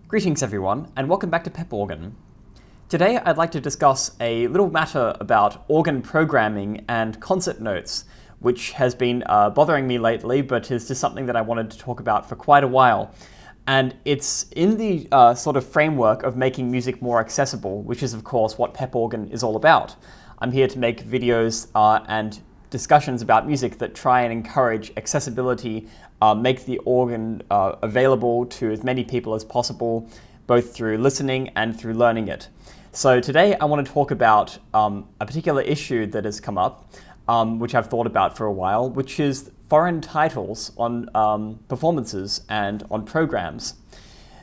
Greetings everyone, and welcome back to Pep Organ. Today I'd like to discuss a little matter about organ programming and concert notes, which has been bothering me lately, but is just something that I wanted to talk about for quite a while. And it's in the sort of framework of making music more accessible, which is of course what Pep Organ is all about. I'm here to make videos and discussions about music that try and encourage accessibility, make the organ available to as many people as possible, both through listening and through learning it. So today I want to talk about a particular issue that has come up, which I've thought about for a while, which is foreign titles on performances and on programs.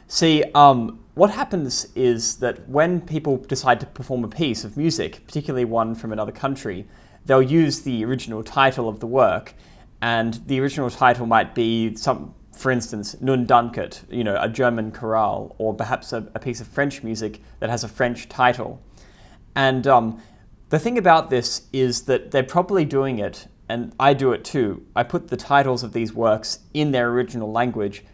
See, what happens is that when people decide to perform a piece of music, particularly one from another country, they'll use the original title of the work, and the original title might be for instance, Nun Danket, a German chorale, or perhaps a piece of French music that has a French title. And the thing about this is that they're probably doing it, and I do it too. I put the titles of these works in their original language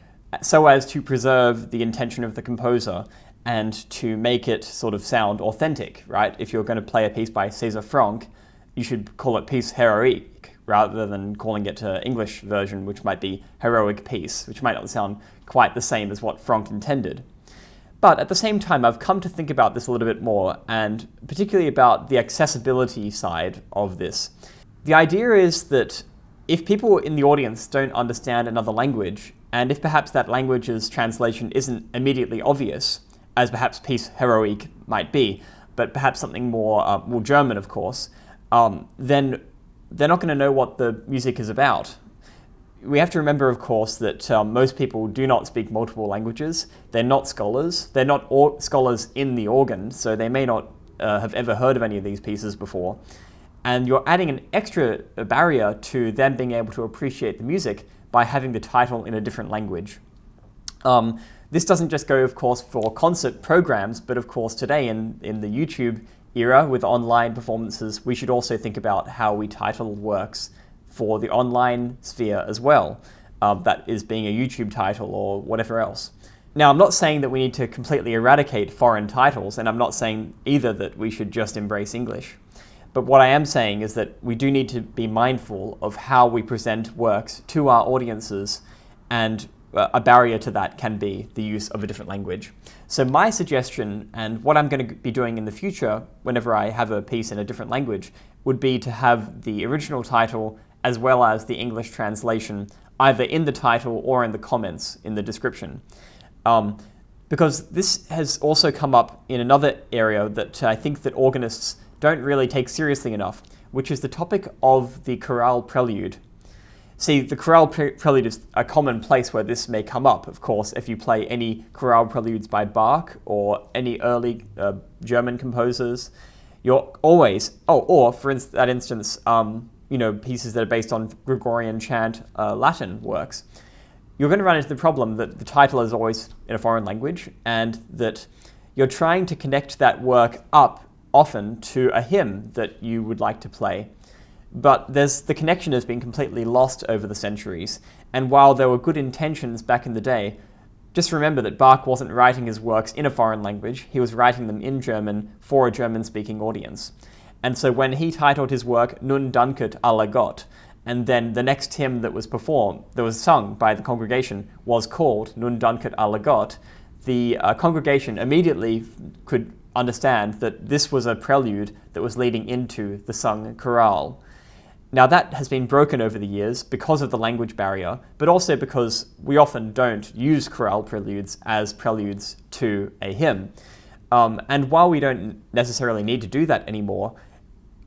so as to preserve the intention of the composer and to make it sort of sound authentic, right? If you're going to play a piece by César Franck, you should call it Piece Héroïque rather than calling it an English version, which might be Heroic Piece, which might not sound quite the same as what Franck intended. But at the same time, I've come to think about this a little bit more, and particularly about the accessibility side of this. The idea is that if people in the audience don't understand another language, and if perhaps that language's translation isn't immediately obvious, as perhaps Piece Héroïque might be, but perhaps something more German, of course, then they're not going to know what the music is about. We have to remember, of course, that most people do not speak multiple languages. They're not scholars. They're not scholars in the organ, so they may not have ever heard of any of these pieces before. And you're adding an extra barrier to them being able to appreciate the music by having the title in a different language. This doesn't just go, of course, for concert programs, but of course today in the YouTube era with online performances, we should also think about how we title works for the online sphere as well, that is being a YouTube title or whatever else. Now, I'm not saying that we need to completely eradicate foreign titles, and I'm not saying either that we should just embrace English. But what I am saying is that we do need to be mindful of how we present works to our audiences, and a barrier to that can be the use of a different language. So my suggestion, and what I'm going to be doing in the future whenever I have a piece in a different language, would be to have the original title as well as the English translation either in the title or in the comments in the description. Because this has also come up in another area that I think that organists don't really take seriously enough, which is the topic of the chorale prelude. See, the chorale prelude is a common place where this may come up, of course, if you play any chorale preludes by Bach or any early German composers. You're always, or for that instance, pieces that are based on Gregorian chant Latin works. You're going to run into the problem that the title is always in a foreign language, and that you're trying to connect that work up often to a hymn that you would like to play. But the connection has been completely lost over the centuries, and while there were good intentions back in the day, just remember that Bach wasn't writing his works in a foreign language, he was writing them in German for a German-speaking audience. And so when he titled his work Nun Danket alle Gott, and then the next hymn that was sung by the congregation was called Nun Danket alle Gott, the congregation immediately could understand that this was a prelude that was leading into the sung chorale. Now that has been broken over the years because of the language barrier, but also because we often don't use chorale preludes as preludes to a hymn. And while we don't necessarily need to do that anymore,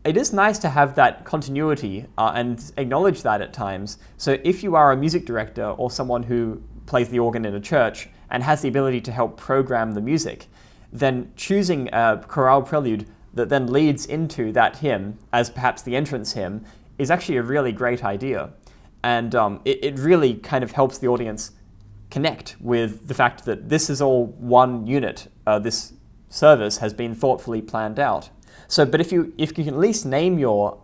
it is nice to have that continuity and acknowledge that at times. So if you are a music director or someone who plays the organ in a church and has the ability to help program the music, then choosing a chorale prelude that then leads into that hymn as perhaps the entrance hymn is actually a really great idea. And it really kind of helps the audience connect with the fact that this is all one unit. This service has been thoughtfully planned out. So, but if you can at least name your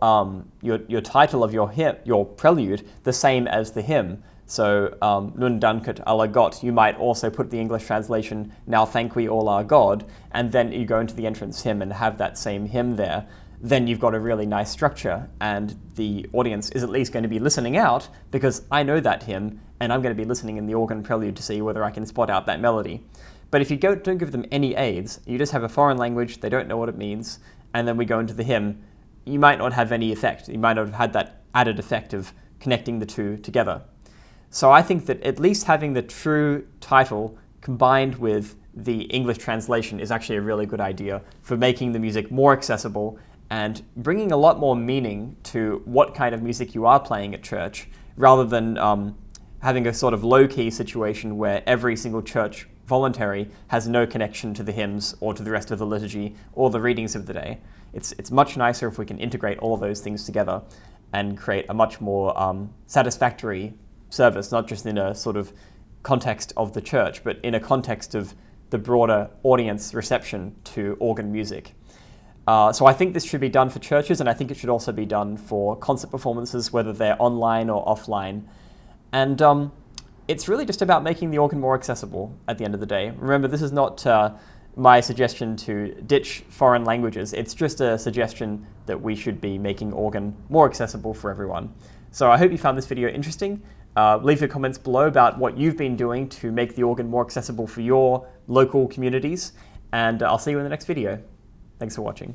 title of your prelude the same as the hymn, So, Nun danket alle Gott, you might also put the English translation, now thank we all our God, and then you go into the entrance hymn and have that same hymn there. Then you've got a really nice structure, and the audience is at least going to be listening out, because I know that hymn, and I'm going to be listening in the organ prelude to see whether I can spot out that melody. But if you don't give them any aids, you just have a foreign language, they don't know what it means, and then we go into the hymn, you might not have any effect. You might not have had that added effect of connecting the two together. So I think that at least having the true title combined with the English translation is actually a really good idea for making the music more accessible and bringing a lot more meaning to what kind of music you are playing at church, rather than having a sort of low-key situation where every single church voluntary has no connection to the hymns or to the rest of the liturgy or the readings of the day. It's much nicer if we can integrate all of those things together and create a much more satisfactory service, not just in a sort of context of the church, but in a context of the broader audience reception to organ music. So I think this should be done for churches, and I think it should also be done for concert performances, whether they're online or offline. And it's really just about making the organ more accessible at the end of the day. Remember, this is not my suggestion to ditch foreign languages. It's just a suggestion that we should be making organ more accessible for everyone. So I hope you found this video interesting. Leave your comments below about what you've been doing to make the organ more accessible for your local communities, and I'll see you in the next video. Thanks for watching.